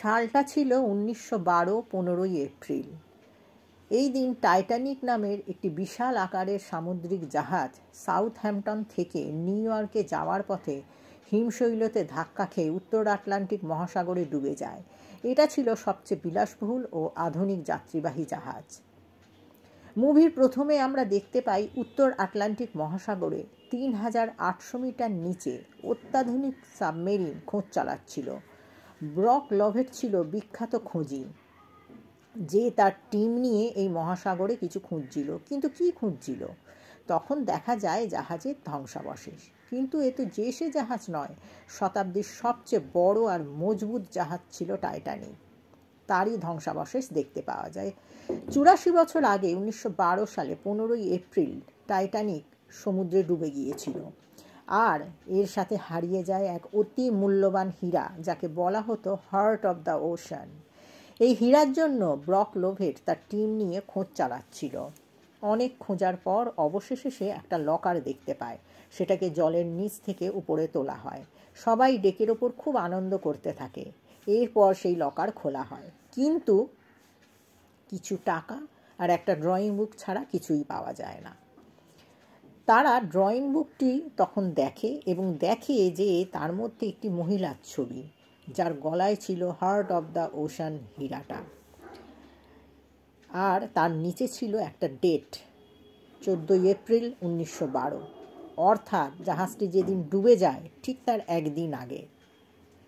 সালটা ছিল 1912 15ই এপ্রিল। এই দিন টাইটানিক নামের একটি বিশাল আকারের সামুদ্রিক জাহাজ সাউথহ্যাম্পটন থেকে নিউ ইয়র্কে যাওয়ার পথে হিমশৈলতে ধাক্কা খেয়ে উত্তর আটলান্টিক মহাসাগরে ডুবে যায়। এটা ছিল সবচেয়ে বিলাসবহুল ও আধুনিক যাত্রীবাহী জাহাজ। মুভির প্রথমে আমরা দেখতে পাই উত্তর আটলান্টিক মহাসাগরে 3800 মিটার নিচে অত্যাধুনিক সাবমেরিন খোঁজ চালাচ্ছিল। ব্রক লভেট ছিল বিখ্যাত খোঁজি, যে তার টিম নিয়ে এই মহাসাগরে কিছু খুঁজছিল। কিন্তু কি খুঁজছিল? তখন দেখা যায় জাহাজের ধ্বংসাবশেষ। কিন্তু এ তো যে সে জাহাজ নয়, শতাব্দীর সবচেয়ে বড় আর মজবুত জাহাজ ছিল টাইটানিক। তারই ধ্বংসাবশেষ দেখতে পাওয়া যায়। 84 বছর আগে 1912 সালে 15ই এপ্রিল টাইটানিক সমুদ্রে ডুবে গিয়েছিল। আর এর সাথে হারিয়ে যায় এক অতি মূল্যবান হীরা, যাকে বলা হতো হার্ট অব দ্য ওশান। এই হীরার জন্য ব্রক লোভেট তার টিম নিয়ে খোঁজ চালাচ্ছিল। অনেক খোঁজার পর অবশেষে সে একটা লকার দেখতে পায়। সেটাকে জলের নিচ থেকে উপরে তোলা হয়। সবাই ডেকের ওপর খুব আনন্দ করতে থাকে। এরপর সেই লকার খোলা হয়, কিন্তু কিছু টাকা আর একটা ড্রয়িং বুক ছাড়া কিছুই পাওয়া যায় না। তারা ড্রয়িং বুকটি তখন দেখে এবং দেখে যে তার মধ্যে একটি মহিলার ছবি, যার গলায় ছিল হার্ট অব দ্য ওশান হীরাটা, আর তার নিচে ছিল একটা ডেট, 14 এপ্রিল 1912, অর্থাৎ জাহাজটি যেদিন ডুবে যায় ঠিক তার একদিন আগে।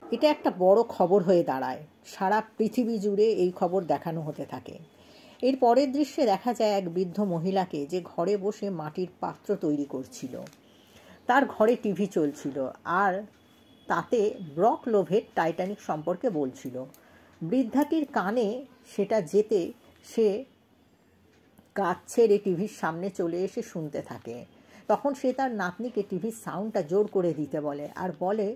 এটা একটা বড় খবর হয়ে দাঁড়ায়। সারা পৃথিবী জুড়ে এই খবর দেখানো হতে থাকে। এর পরের দৃশ্যে দেখা যায় এক বৃদ্ধ মহিলাকে, যে ঘরে বসে মাটির পাত্র তৈরি করছিল। তার ঘরে টিভি চলছিল, আর তাতে ব্রক লোভেট টাইটানিক সম্পর্কে বলছিল। বৃদ্ধাটির কানে সেটা যেতে সে কাজ ছেড়ে টিভির সামনে চলে এসে শুনতে থাকে। তখন সে তার নাতনিকে টিভির সাউন্ডটা জোর করে দিতে বলে, আর বলে,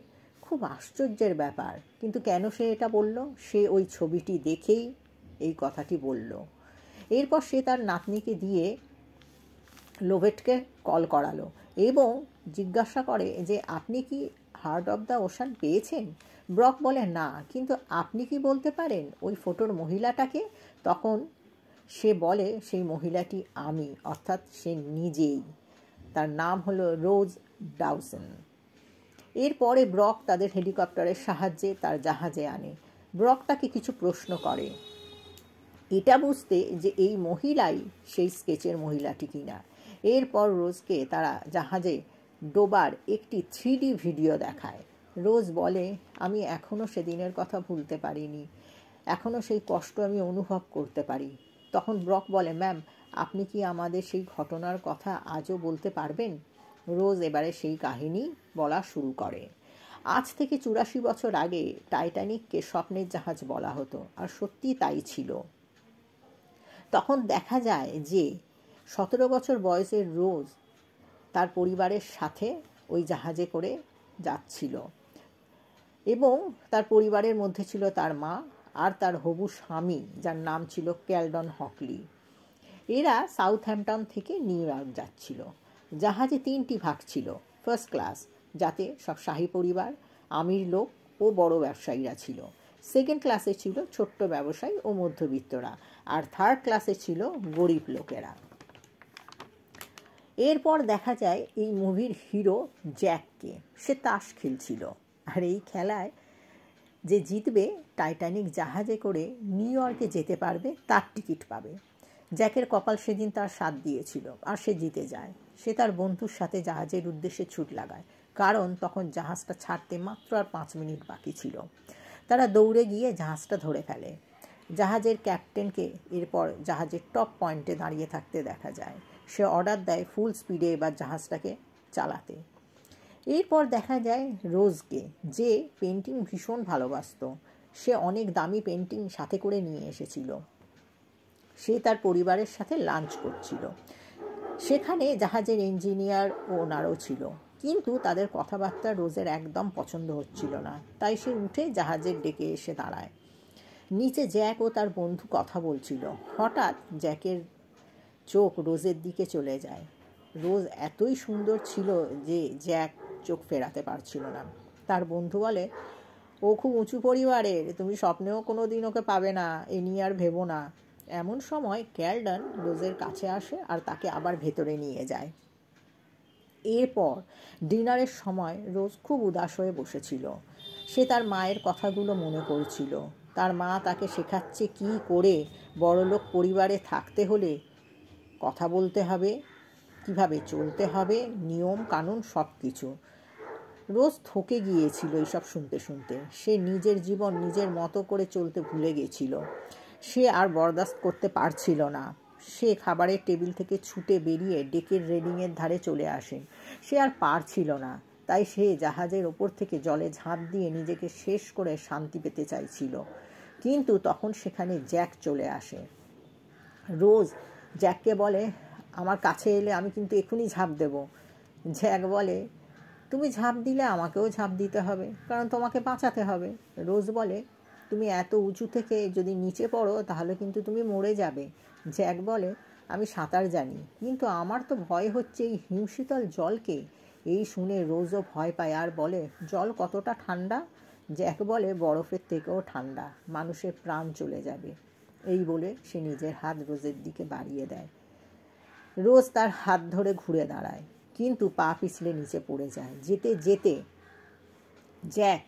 খুব আশ্চর্যের ব্যাপার, কিন্তু কেন সে এটা বলল? সে ওই ছবিটি দেখেই এই কথাটি বলল। এরপর সে তার নাতনিকে দিয়ে লোভেটকে কল করালো এবং জিজ্ঞাসা করে যে আপনি কি হার্ট অব দ্য ওশান পেয়েছেন? ব্রক বলে না, কিন্তু আপনি কি বলতে পারেন ওই ফটোর মহিলাটাকে? তখন সে বলে সেই মহিলাটি আমি, অর্থাৎ সে নিজেই। তার নাম হলো রোজ ডাউসন। এরপরে ব্রক তাদের হেলিকপ্টারের সাহায্যে তার জাহাজে আনে। ব্রক তাকে কিছু প্রশ্ন করে, এটা বুঝতে যে এই মহিলাই সেই স্কেচের মহিলাটি কিনা। এরপর রোজকে তারা জাহাজে ডোবার একটি 3D ভিডিও দেখায়। রোজ বলে, আমি এখনও সেদিনের কথা ভুলতে পারিনি, এখনও সেই কষ্ট আমি অনুভব করতে পারি। তখন ব্রক বলে, ম্যাম, আপনি কি আমাদের সেই ঘটনার কথা আজও বলতে পারবেন? রোজ এবারে সেই কাহিনী বলা শুরু করে। আজ থেকে 84 বছর আগে টাইটানিককে স্বপ্নের জাহাজ বলা হতো, আর সত্যি তাই ছিল। তখন দেখা যায় যে 17 বছর বয়সের রোজ তার পরিবারের সাথে ওই জাহাজে করে যাচ্ছিল, এবং তার পরিবারের মধ্যে ছিল তার মা আর তার হবু স্বামী, যার নাম ছিল ক্যালডন হকলি। এরা সাউথহ্যাম্পটন থেকে নিউ ইয়র্ক যাচ্ছিল। জাহাজে 3টি ভাগ ছিল। ফার্স্ট ক্লাস, যাতে সব শাহী পরিবার, আমির লোক ও বড় ব্যবসায়ীরা ছিল। সেকেন্ড ক্লাসে ছিল ছোট্ট ব্যবসায়ী ও মধ্যবিত্তরা, আর থার্ড ক্লাসে ছিল গরিব লোকেরা। এরপর দেখা যায় এই মুভির হিরো জ্যাককে, সে তাস খেলছিল, আর এই খেলায় যে জিতবে টাইটানিক জাহাজে করে নিউ ইয়র্কে যেতে পারবে তার টিকিট পাবে। জ্যাকের কপাল সেদিন তার সাথ দিয়েছিল, আর সে জিতে যায়। সে তার বন্ধুর সাথে জাহাজের উদ্দেশ্যে ছুট লাগায়, কারণ তখন জাহাজটা ছাড়তে মাত্র আর 5 মিনিট বাকি ছিল। তারা দৌড়ে গিয়ে জাহাজটা ধরে ফেলে। জাহাজের ক্যাপ্টেনকে এরপর জাহাজের টপ পয়েন্টে দাঁড়িয়ে থাকতে দেখা যায়। সে অর্ডার দেয় ফুল স্পিডে এবার জাহাজটাকে চালাতে। এরপর দেখা যায় রোজকে, যে পেন্টিং ভীষণ ভালোবাসত। সে অনেক দামি পেন্টিং সাথে করে নিয়ে এসেছিল। সে তার পরিবারের সাথে লাঞ্চ করছিল। সেখানে জাহাজের ইঞ্জিনিয়ার ও ওনারও ছিল, কিন্তু তাদের কথাবার্তা রোজের একদম পছন্দ হচ্ছিল না। তাই সে উঠে জাহাজের ডেকে এসে দাঁড়ায়। নিচে জ্যাক ও তার বন্ধু কথা বলছিল। হঠাৎ জ্যাকের চোখ রোজের দিকে চলে যায়। রোজ এতই সুন্দর ছিল যে জ্যাক চোখ ফেরাতে পারছিল না। তার বন্ধু বলে, ও খুব উঁচু পরিবারের, তুমি স্বপ্নেও কোনো দিন ওকে পাবে না, এ নিয়ে আর ভেবো না। এমন সময় ক্যালডন রোজের কাছে আসে আর তাকে আবার ভেতরে নিয়ে যায়। এরপর ডিনারের সময় রোজ খুব উদাস হয়ে বসেছিল। সে তার মায়ের কথাগুলো মনে করছিল। তার মা তাকে শেখাচ্ছে কী করে বড়লোক পরিবারে থাকতে হলে কথা বলতে হবে, কিভাবে চলতে হবে, নিয়ম কানুন সব কিছু। রোজ থকে গিয়েছিল এইসব শুনতে শুনতে। সে নিজের জীবন নিজের মতো করে চলতে ভুলে গেছিল। সে আর বরদাস্ত করতে পারছিল না। সে খাবারের টেবিল থেকে ছুটে বেরিয়ে ডেকের রেলিংয়ের ধারে চলে আসে। সে আর পারছিল না, তাই সে জাহাজের ওপর থেকে জলে ঝাঁপ দিয়ে নিজেকে শেষ করে শান্তি পেতে চাইছিল। কিন্তু তখন সেখানে জ্যাক চলে আসে। রোজ জ্যাককে বলে, আমার কাছে এলে আমি কিন্তু এখনই ঝাঁপ দেব। জ্যাক বলে, তুমি ঝাঁপ দিলে আমাকেও ঝাঁপ দিতে হবে, কারণ তোমাকে বাঁচাতে হবে। রোজ বলে, তুমি এত উঁচু থেকে যদি নিচে পড়ো তাহলে কিন্তু তুমি মরে যাবে। জ্যাক বলে, আমি সাঁতার জানি, কিন্তু আমার তো ভয় হচ্ছে এই হিমশীতল জলকে। এই শুনে রোজও ভয় পায় আর বলে, জল কতটা ঠান্ডা? জ্যাক বলে, বরফের থেকেও ঠান্ডা, মানুষের প্রাণ চলে যাবে। এই বলে সে নিজের হাত রোজের দিকে বাড়িয়ে দেয়। রোজ তার হাত ধরে ঘুরে দাঁড়ায়, কিন্তু পা পিছলে নিচে পড়ে যায়। যেতে যেতে জ্যাক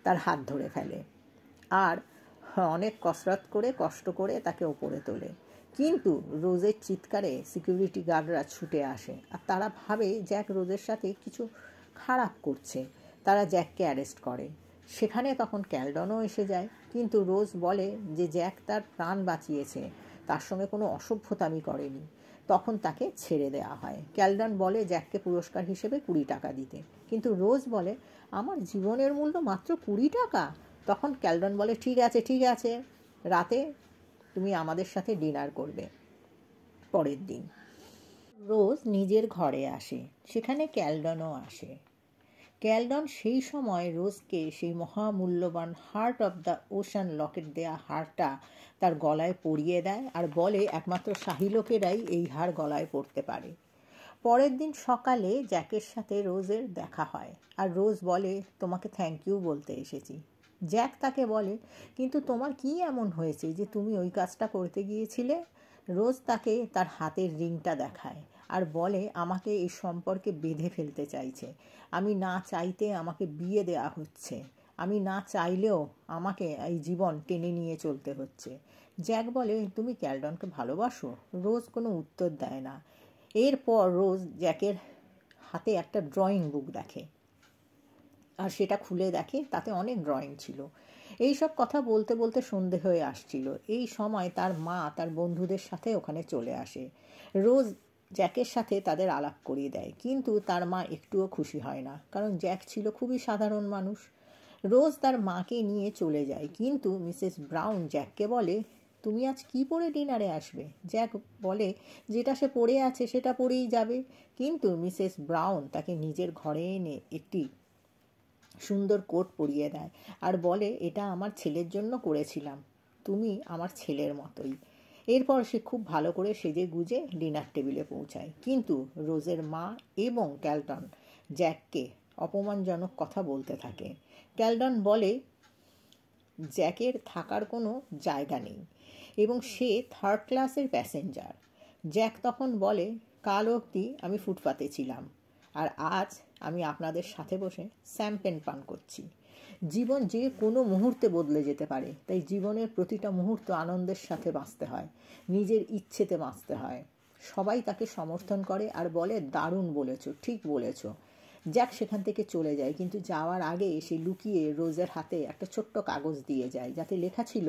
তার হাত ধরে ফেলে আর অনেক কষ্ট করে তাকে ওপরে তোলে। কিন্তু রোজের চিৎকারে সিকিউরিটি গার্ডরা ছুটে আসে আর তারা ভাবে জ্যাক রোজের সাথে কিছু খারাপ করছে। তারা জ্যাককে অ্যারেস্ট করে। সেখানে তখন ক্যালডনও এসে যায়, কিন্তু রোজ বলে যে জ্যাক তার প্রাণ বাঁচিয়েছে, তার সঙ্গে কোনো অসভ্যতামি করেনি। তখন তাকে ছেড়ে দেওয়া হয়। ক্যালডন বলে জ্যাককে পুরস্কার হিসেবে 20 টাকা দিতে, কিন্তু রোজ বলে, আমার জীবনের মূল্য মাত্র 20 টাকা। তখন ক্যালডন বলে, ঠিক আছে, রাতে তুমি আমাদের সাথে ডিনার করবে। পরের দিন রোজ নিজের ঘরে আসে, সেখানে ক্যালডনও আসে। ক্যালডন সেই সময় রোজকে সেই মহামূল্যবান heart of the ocean Locket দেয়া হারটা তার গলায় পরিয়ে দেয় আর বলে একমাত্র শাহী লোকেরাই এই হার গলায় পরতে পারে। পরের দিন সকালে জ্যাকের সাথে রোজের দেখা হয় আর রোজ বলে, তোমাকে থ্যাংক ইউ বলতে এসেছি। জ্যাক তাকে বলে, কিন্তু তোমার কি এমন হয়েছে যে তুমি ওই কাজটা করতে গিয়েছিলে? রোজ তাকে তার হাতের রিংটা দেখায় আর বলে, আমাকে এই সম্পর্কে বেঁধে ফেলতে চাইছে। আমি না চাইতে আমাকে বিয়ে দেওয়া হচ্ছে, আমি না চাইলেও আমাকে এই জীবন টেনে নিয়ে চলতে হচ্ছে। জ্যাক বলে, তুমি ক্যালডনকে ভালোবাসো? রোজ কোনো উত্তর দেয় না। এরপর রোজ জ্যাকের হাতে একটা ড্রয়িং বুক দেখে আর সেটা খুলে দেখে তাতে অনেক ড্রয়িং ছিল। এই সব কথা বলতে বলতে সন্ধে হয়ে আসছিল। এই সময় তার মা তার বন্ধুদের সাথে ওখানে চলে আসে। রোজ জ্যাকের সাথে তাদের আলাপ করিয়ে দেয়, কিন্তু তার মা একটুও খুশি হয় না, কারণ জ্যাক ছিল খুবই সাধারণ মানুষ। রোজ তার মাকে নিয়ে চলে যায়, কিন্তু মিসেস ব্রাউন জ্যাককে বলে, তুমি আজ কি পরে ডিনারে আসবে? জ্যাক বলে, যেটা সে পরে আছে সেটা পরেই যাবে। কিন্তু মিসেস ব্রাউন তাকে নিজের ঘরে এনে একটি সুন্দর কোট পরিয়ে দেয় আর বলে, এটা আমার ছেলের জন্য করেছিলাম, তুমি আমার ছেলের মতোই। এরপর সে খুব ভালো করে সেজে গুজে ডিনার টেবিলে পৌঁছায়, কিন্তু রোজের মা এবং ক্যালডন জ্যাককে অপমানজনক কথা বলতে থাকে। ক্যালডন বলে জ্যাকের থাকার কোনো জায়গা নেই এবং সে 3rd ক্লাসের প্যাসেঞ্জার। জ্যাক তখন বলে, কাল অবধি আমি ফুটপাতে ছিলাম আর আজ আমি আপনাদের সাথে বসে শ্যাম্পেন পান করছি। জীবন যে কোনো মুহূর্তে বদলে যেতে পারে, তাই জীবনের প্রতিটা মুহূর্ত আনন্দের সাথে বাঁচতে হয়, নিজের ইচ্ছেতে বাঁচতে হয়। সবাই তাকে সমর্থন করে আর বলে, দারুণ বলেছ, ঠিক বলেছ। জ্যাক সেখান থেকে চলে যায়, কিন্তু যাওয়ার আগে সে লুকিয়ে রোজের হাতে একটা ছোট্ট কাগজ দিয়ে যায়, যাতে লেখা ছিল,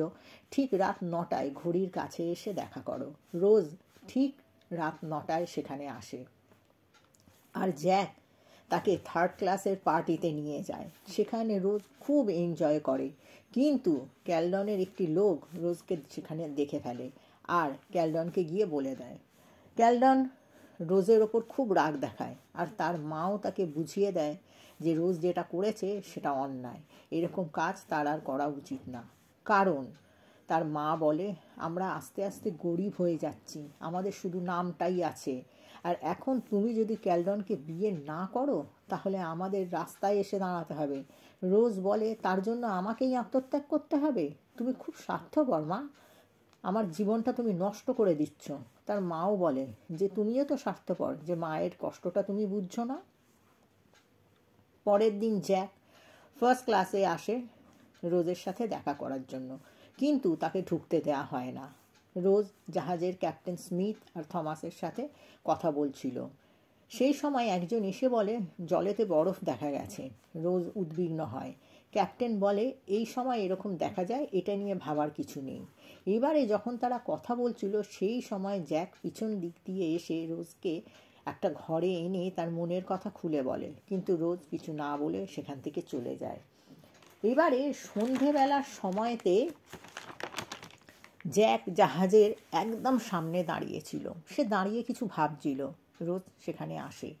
ঠিক রাত 9টায় ঘড়ির কাছে এসে দেখা করো। রোজ ঠিক রাত 9টায় সেখানে আসে আর জ্যাক তাকে 3rd ক্লাসের পার্টিতে নিয়ে যায়। সেখানে রোজ খুব এনজয় করে, কিন্তু ক্যালডনের একটি লোক রোজকে সেখানে দেখে ফেলে আর ক্যালডনকে গিয়ে বলে দেয়। ক্যালডন রোজের ওপর খুব রাগ দেখায় আর তার মাও তাকে বুঝিয়ে দেয় যে রোজ যেটা করেছে সেটা অন্যায়, এরকম কাজ তার আর করা উচিত না। কারণ তার মা বলে, আমরা আস্তে আস্তে গরিব হয়ে যাচ্ছি, আমাদের শুধু নামটাই আছে, আর এখন তুমি যদি ক্যালডনকে বিয়ে না করো তাহলে আমাদের রাস্তায় এসে দাঁড়াতে হবে, রোজ বলে, তার জন্য আমাকেই আত্মত্যাগ করতে হবে? তুমি খুব স্বার্থপর মা, আমার জীবনটা তুমি নষ্ট করে দিচ্ছ। তার মাও বলে যে তুমিও তো স্বার্থপর, যে মায়ের কষ্টটা তুমি বুঝছো না। পরের দিন জ্যাক ফার্স্ট ক্লাসে আসে রোজের সাথে দেখা করার জন্য, কিন্তু তাকে ঢুকতে দেওয়া হয় না। রোজ জাহাজের ক্যাপ্টেন স্মিথ আর থমাসের সাথে কথা বলছিল। সেই সময় একজন এসে বলে জলেতে বরফ দেখা গেছে। রোজ উদ্বিগ্ন হয়। ক্যাপ্টেন বলে এই সময় এরকম দেখা যায়, এটা নিয়ে ভাবার কিছু নেই। এবারে যখন তারা কথা বলছিল সেই সময় জ্যাক পিছন দিক দিয়ে এসে রোজকে একটা ঘরে এনে তার মনের কথা খুলে বলে, কিন্তু রোজ কিছু না বলে সেখান থেকে চলে যায়। এবারে সন্ধেবেলার সময়তে জ্যাক জাহাজের একদম সামনে দাঁড়িয়েছিল। সে দাঁড়িয়ে কিছু ভাবছিল। রোজ সেখানে আসে,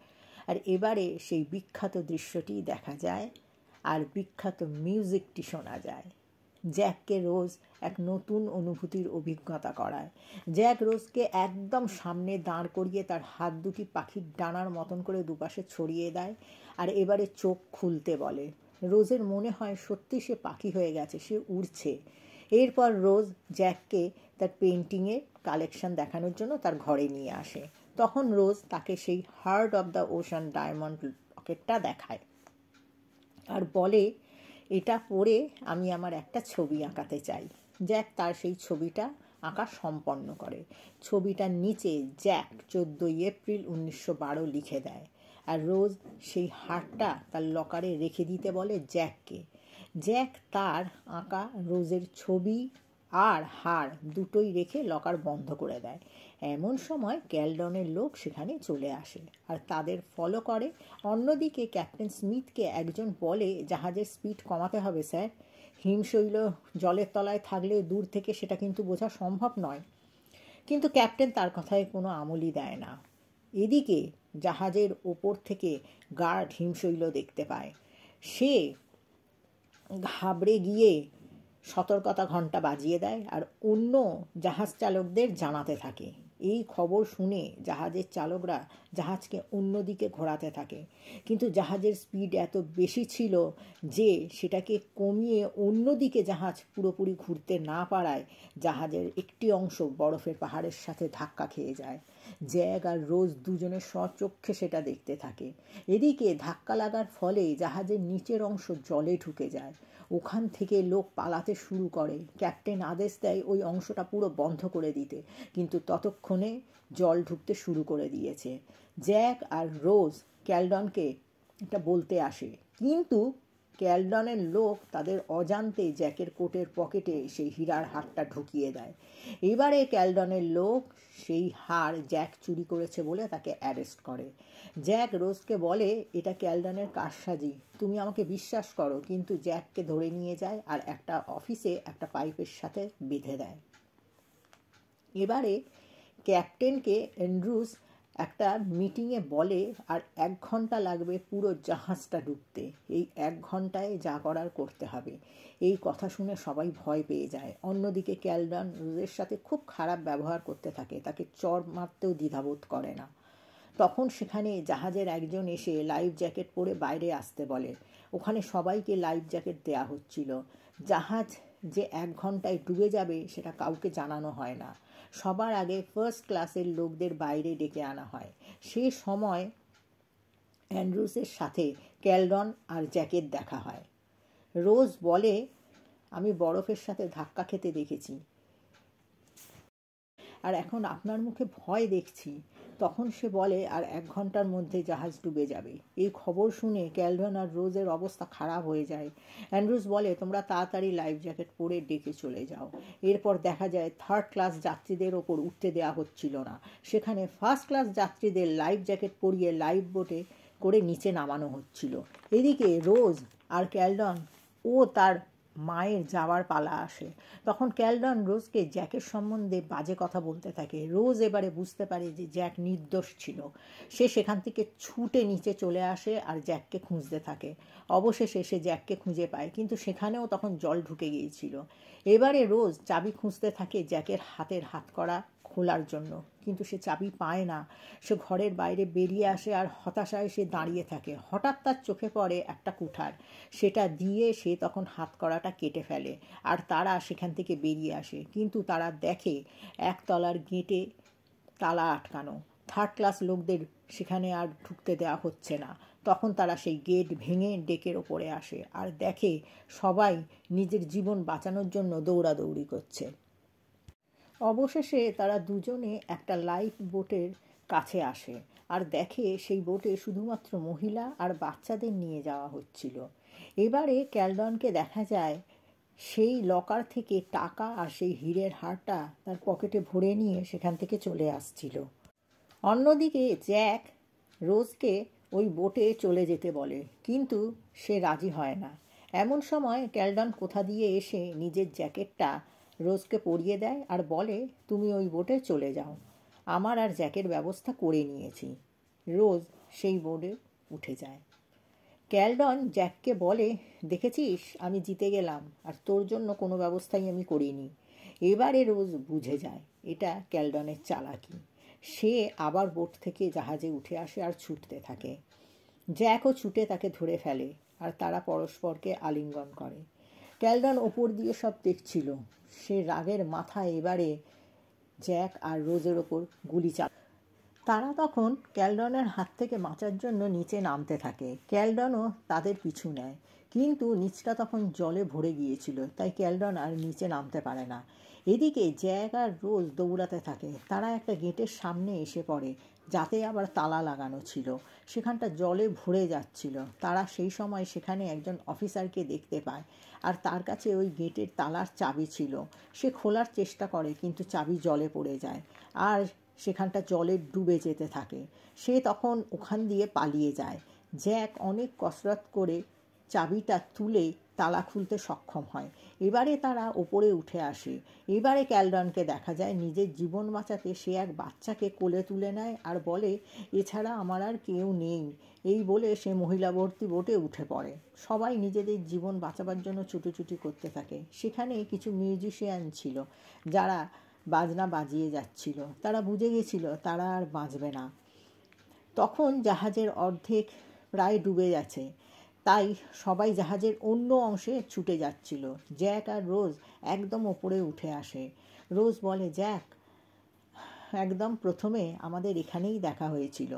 আর এবারে সেই বিখ্যাত দৃশ্যটি দেখা যায় আর বিখ্যাত মিউজিকটি শোনা যায়। জ্যাককে রোজ এক নতুন অনুভূতির অভিজ্ঞতা করায়। জ্যাক রোজকে একদম সামনে দাঁড় করিয়ে তার হাত দুটি পাখির ডানার মতন করে দুপাশে ছড়িয়ে দেয়, আর এবারে চোখ খুলতে বলে। রোজের মনে হয় সত্যি সে পাখি হয়ে গেছে, সে উড়ছে। এরপর রোজ জ্যাককে তার পেন্টিংয়ের কালেকশন দেখানোর জন্য তার ঘরে নিয়ে আসে। তখন রোজ তাকে সেই heart of the ocean diamond লকেটটা দেখায় আর বলে, এটা পরে আমি আমার একটা ছবি আঁকাতে চাই। জ্যাক তার সেই ছবিটা আঁকা সম্পন্ন করে। ছবিটার নিচে জ্যাক 14 এপ্রিল 1912 লিখে দেয়, আর রোজ সেই হারটা তার লকারে রেখে দিতে বলে জ্যাককে। জ্যাক তার আঁকা রোজের ছবি আর হার দুটোই রেখে লকার বন্ধ করে দেয়। এমন সময় ক্যালডনের লোক সেখানে চলে আসে আর তাদের ফলো করে। অন্যদিকে ক্যাপ্টেন স্মিথকে একজন বলে, জাহাজের স্পিড কমাতে হবে স্যার, হিমশৈল জলের তলায় থাকলে দূর থেকে সেটা কিন্তু বোঝা সম্ভব নয়। কিন্তু ক্যাপ্টেন তার কথায় কোনো আমলই দেয় না। এদিকে জাহাজের ওপর থেকে গার্ড হিমশৈল দেখতে পায়। সে ঘাবড়ে গিয়ে সতর্কতা ঘণ্টা বাজিয়ে দেয় আর অন্য জাহাজ চালকদের জানাতে থাকে। এই খবর শুনে জাহাজের চালকরা জাহাজকে অন্যদিকে ঘোরাতে থাকে, কিন্তু জাহাজের স্পিড এত বেশি ছিল যে সেটাকে কমিয়ে অন্যদিকে জাহাজ পুরোপুরি ঘুরতে না পারায় জাহাজের একটি অংশ বরফের পাহাড়ের সাথে ধাক্কা খেয়ে যায়। জ্যাক আর রোজ দুজনে স্বচক্ষে সেটা দেখতে থাকে। এদিকে ধাক্কা লাগার ফলে জাহাজের নিচের অংশ জলে ঢুকে যায়। ওখান থেকে লোক পালাতে শুরু করে। ক্যাপ্টেন আদেশ দেয় ওই অংশটা পুরো বন্ধ করে দিতে, কিন্তু ততক্ষণে জল ঢুকতে শুরু করে দিয়েছে। জ্যাক আর রোজ ক্যালডনকে এটা বলতে আসে, কিন্তু ক্যালডনের লোক তাদের অজান্তে জ্যাকের কোটের পকেটে সেই হীরার হারটা ঢুকিয়ে দেয়। এবারে ক্যালডনের লোক সেই হার জ্যাক চুরি করেছে বলে তাকে অ্যারেস্ট করে। জ্যাক রোজকে বলে, এটা ক্যালডনের কারসাজি, তুমি আমাকে বিশ্বাস করো। কিন্তু জ্যাককে ধরে নিয়ে যায় আর একটা অফিসে একটা পাইপের সাথে বেঁধে দেয়। এবারে ক্যাপ্টেনকে অ্যান্ড্রুস একটা মিটিংয়ে বলে, আর 1 ঘন্টা লাগবে পুরো জাহাজটা ডুবতে। এই 1 ঘন্টায় যা করার করতে হবে। এই কথা শুনে সবাই ভয় পেয়ে যায়। অন্যদিকে ক্যালডন রোজের সাথে খুব খারাপ ব্যবহার করতে থাকে, তাকে চড় মারতেও দ্বিধাবোধ করে না। তখন সেখানে জাহাজের একজন এসে লাইফ জ্যাকেট পরে বাইরে আসতে বলে। ওখানে সবাইকে লাইফ জ্যাকেট দেয়া হচ্ছিল। জাহাজ যে 1 ঘন্টায় ডুবে যাবে সেটা কাউকে জানানো হয় না। সবার আগে ফার্স্ট ক্লাসের লোকদের বাইরে ডেকে আনা হয়। সে সময় অ্যান্ড্রুসের সাথে ক্যালডন আর জ্যাকের দেখা হয়। রোজ বলে, আমি বরফের সাথে ধাক্কা খেতে দেখেছি, আর এখন আপনার মুখে ভয় দেখছি। তখন সে বলে, আর 1 ঘন্টার মধ্যে জাহাজ ডুবে যাবে। এই খবর শুনে ক্যালডন আর রোজের অবস্থা খারাপ হয়ে যায়। অ্যান্ড্রুস বলে, তোমরা তাড়াতাড়ি লাইফ জ্যাকেট পরে ডেকে চলে যাও। এরপর দেখা যায় 3rd ক্লাস যাত্রীদের ওপর উঠতে দেওয়া হচ্ছিল না। সেখানে 1st ক্লাস যাত্রীদের লাইফ জ্যাকেট পরিয়ে লাইফ বোটে করে নিচে নামানো হচ্ছিল। এদিকে রোজ আর ক্যালডন ও তার মায়ের যাওয়ার পালা আসে। তখন ক্যালডন রোজকে জ্যাকের সম্বন্ধে বাজে কথা বলতে থাকে। রোজ এবারে বুঝতে পারে যে জ্যাক নির্দোষ ছিল। সে সেখান থেকে ছুটে নিচে চলে আসে আর জ্যাককে খুঁজতে থাকে। অবশেষে সে জ্যাককে খুঁজে পায়, কিন্তু সেখানেও তখন জল ঢুকে গিয়েছিল। এবারে রোজ চাবি খুঁজতে থাকে জ্যাকের হাতের হাতকড়া খোলার জন্য, কিন্তু সে চাবি পায় না। সে ঘরের বাইরে বেরিয়ে আসে আর হতাশায় সে দাঁড়িয়ে থাকে। হঠাৎ তার চোখে পড়ে একটা কুঠার, সেটা দিয়ে সে তখন হাতকড়াটা কেটে ফেলে আর তারা সেখান থেকে বেরিয়ে আসে। কিন্তু তারা দেখে একতলার গেটে তালা আটকানো, থার্ড ক্লাস লোকদের সেখানে আর ঢুকতে দেওয়া হচ্ছে না। তখন তারা সেই গেট ভেঙে ডেকের ওপরে আসে আর দেখে সবাই নিজের জীবন বাঁচানোর জন্য দৌড়াদৌড়ি করছে। অবশেষে তারা দুজনে একটা লাইফ বোটের কাছে আসে আর দেখে সেই বোটে শুধুমাত্র মহিলা আর বাচ্চাদের নিয়ে যাওয়া হচ্ছিল। এবারে ক্যালডনকে দেখা যায় সেই লকার থেকে টাকা আর সেই হীরের হারটা তার পকেটে ভরে নিয়ে সেখান থেকে চলে আসছিল। অন্যদিকে জ্যাক রোজকে ওই বোটে চলে যেতে বলে, কিন্তু সে রাজি হয় না। এমন সময় ক্যালডন কোথা দিয়ে এসে নিজের জ্যাকেটটা রোজকে পরিয়ে দেয় আর বলে, তুমি ওই বোটে চলে যাও, আমার আর জ্যাকের ব্যবস্থা করে নিয়েছি। রোজ সেই বোটে উঠে যায়। ক্যালডন জ্যাককে বলে, দেখেছিস আমি জিতে গেলাম আর তোর জন্য কোনো ব্যবস্থাই আমি করিনি। এবারে রোজ বুঝে যায় এটা ক্যালডনের চালাকি। সে আবার বোট থেকে জাহাজে উঠে আসে আর ছুটতে থাকে। জ্যাকও ছুটে তাকে ধরে ফেলে আর তারা পরস্পরকে আলিঙ্গন করে। ক্যালডন ওপর দিয়ে সব দেখছিল। সে রাগের মাথায় এবারে জ্যাক আর রোজের ওপর গুলি চালায়। তারা তখন ক্যালডনের হাত থেকে বাঁচার জন্য নিচে নামতে থাকে। ক্যালডনও তাদের পিছু নেয়, কিন্তু নিচটা তখন জলে ভরে গিয়েছিল, তাই ক্যালডন আর নিচে নামতে পারে না। এদিকে জ্যাক আর রোজ দৌড়াতে থাকে। তারা একটা গেটের সামনে এসে পড়ে, যাতে আবার তালা লাগানো ছিল। সেখানটা জলে ভরে যাচ্ছিল। তারা সেই সময় সেখানে একজন অফিসারকে দেখতে পায় আর তার কাছে ওই গেটের তালার চাবি ছিল। সে খোলার চেষ্টা করে, কিন্তু চাবি জলে পড়ে যায় আর সেখানটা জলে ডুবে যেতে থাকে। সে তখন ওখান দিয়ে পালিয়ে যায়। জ্যাক অনেক কসরত করে চাবিটা তুলে তালা খুলতে সক্ষম হয়। এবারে তারা ওপরে উঠে আসে। এবারে ক্যালডনকে দেখা যায় নিজের জীবন বাঁচাতে সে এক বাচ্চাকে কোলে তুলে নেয় আর বলে, এছাড়া আমার আর কেউ নেই। এই বলে সে মহিলা ভর্তি বোটে উঠে পড়ে। সবাই নিজেদের জীবন বাঁচাবার জন্য ছুটোছুটি করতে থাকে। সেখানে কিছু মিউজিশিয়ান ছিল যারা বাজনা বাজিয়ে যাচ্ছিল। তারা বুঝে গেছিল তারা আর বাঁচবে না। তখন জাহাজের অর্ধেক প্রায় ডুবে গেছে, তাই সবাই জাহাজের অন্য অংশে ছুটে যাচ্ছিল। জ্যাক আর রোজ একদম ওপরে উঠে আসে। রোজ বলে, জ্যাক, একদম প্রথমে আমাদের এখানেই দেখা হয়েছিল।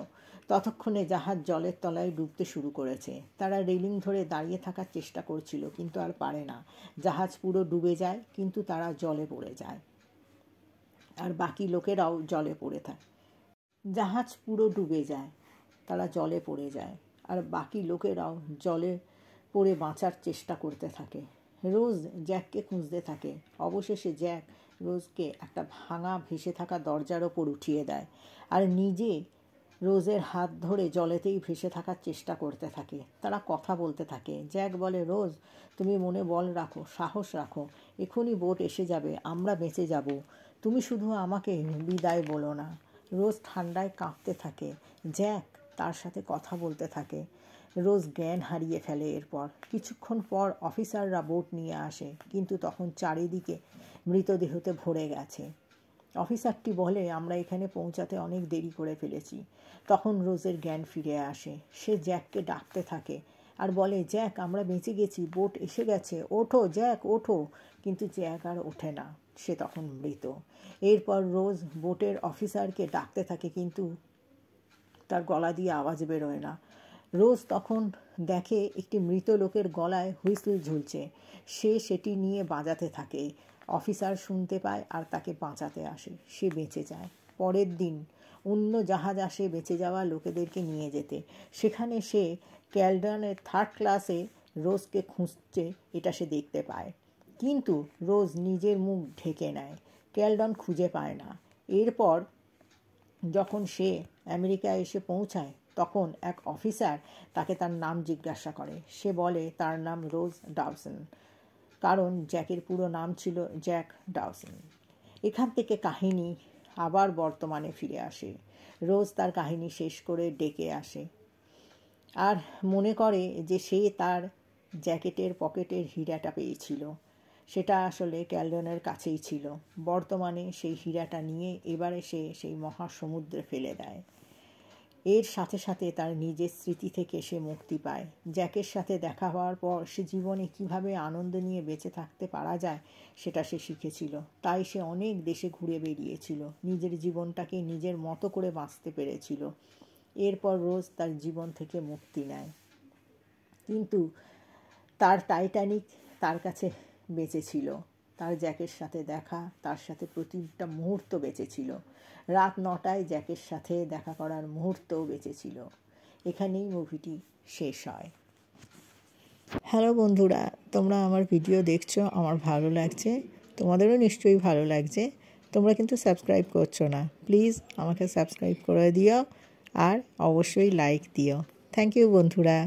ততক্ষণে জাহাজ জলের তলায় ডুবতে শুরু করেছে। তারা রেলিং ধরে দাঁড়িয়ে থাকার চেষ্টা করছিল, কিন্তু আর পারে না। জাহাজ পুরো ডুবে যায়, কিন্তু তারা জলে পড়ে যায় আর বাকি লোকেরাও জলে পড়ে থাকে। জাহাজ পুরো ডুবে যায়, তারা জলে পড়ে যায় আর বাকি লোকেরাও জলে পড়ে বাঁচার চেষ্টা করতে থাকে। রোজ জ্যাককে খুঁজতে থাকে। অবশেষে জ্যাক রোজকে একটা ভাঙা ভেসে থাকা দরজার ওপর উঠিয়ে দেয় আর নিজে রোজের হাত ধরে জলেতেই ভেসে থাকার চেষ্টা করতে থাকে। তারা কথা বলতে থাকে। জ্যাক বলে, রোজ, তুমি মনে বল রাখো, সাহস রাখো, এখনই বোট এসে যাবে, আমরা বেঁচে যাব, তুমি শুধু আমাকে বিদায় বলো না। রোজ ঠান্ডায় কাঁপতে থাকে। জ্যাক তার সাথে কথা বলতে থাকে। রোজ জ্ঞান হারিয়ে ফেলে। এরপর কিছুক্ষণ পর অফিসাররা বোট নিয়ে আসে, কিন্তু তখন চারিদিকে মৃতদেহতে ভরে গেছে। অফিসারটি বলে, আমরা এখানে পৌঁছাতে অনেক দেরি করে ফেলেছি। তখন রোজের জ্ঞান ফিরে আসে। সে জ্যাককে ডাকতে থাকে আর বলে, জ্যাক, আমরা বেঁচে গেছি, বোট এসে গেছে, ওঠো জ্যাক, ওঠো। কিন্তু জ্যাক আর ওঠে না, সে তখন মৃত। এরপর রোজ বোটের অফিসারকে ডাকতে থাকে, কিন্তু তার গলা দিয়ে আওয়াজ বেরোয় না। রোজ তখন দেখে একটি মৃত লোকের গলায় হুইসেল ঝুলছে। সে সেটি নিয়ে বাজাতে থাকে। অফিসার শুনতে পায় আর তাকে বাঁচাতে আসে। সে বেঁচে যায়। পরের দিন অন্য জাহাজ আসে বেঁচে যাওয়া লোকেদেরকে নিয়ে যেতে। সেখানে সে ক্যালডনের থার্ড ক্লাসে রোজকে খুঁজছে, এটা সে দেখতে পায়। কিন্তু রোজ নিজের মুখ ঢেকে নেয়। ক্যালডন খুঁজে পায় না। এরপর যখন সে আমেরিকায় এসে পৌঁছায়, তখন এক অফিসার তাকে তার নাম জিজ্ঞাসা করে। সে বলে তার নাম রোজ ডাউসন, কারণ জ্যাকের পুরো নাম ছিল জ্যাক ডাউসন। এখান থেকে কাহিনী আবার বর্তমানে ফিরে আসে। রোজ তার কাহিনী শেষ করে ডেকে আসে আর মনে করে যে সে তার জ্যাকেটের পকেটের হীরাটা পেয়েছিল। সেটা আসলে ক্যালডনের কাছেই ছিল। বর্তমানে সেই হীরাটা নিয়ে এবারে সে সেই মহাসমুদ্রে ফেলে দেয়। এর সাথে সাথে তার নিজের স্মৃতি থেকে সে মুক্তি পায়। জ্যাকের সাথে দেখা হওয়ার পর সে জীবনে কিভাবে আনন্দ নিয়ে বেঁচে থাকতে পারা যায় সেটা সে শিখেছিল। তাই সে অনেক দেশে ঘুরে বেরিয়েছিল, নিজের জীবনটাকে নিজের মতো করে বাঁচতে পেরেছিল। এরপর রোজ তার জীবন থেকে মুক্তি নেয়, কিন্তু তার টাইটানিক তার কাছে বেঁচে ছিল। তার জ্যাকের সাথে দেখা, তার সাথে প্রতিটা মুহূর্ত বেঁচে ছিল। রাত 9টায় জ্যাকের সাথে দেখা করার মুহূর্তও বেঁচে ছিল। এখানেই মুভিটি শেষ হয়। হ্যালো বন্ধুরা, তোমরা আমার ভিডিও দেখছো, আমার ভালো লাগছে, তোমাদেরও নিশ্চয়ই ভালো লাগছে। তোমরা কিন্তু সাবস্ক্রাইব করছো না, প্লিজ আমাকে সাবস্ক্রাইব করে দিও আর অবশ্যই লাইক দিও। থ্যাংক ইউ বন্ধুরা।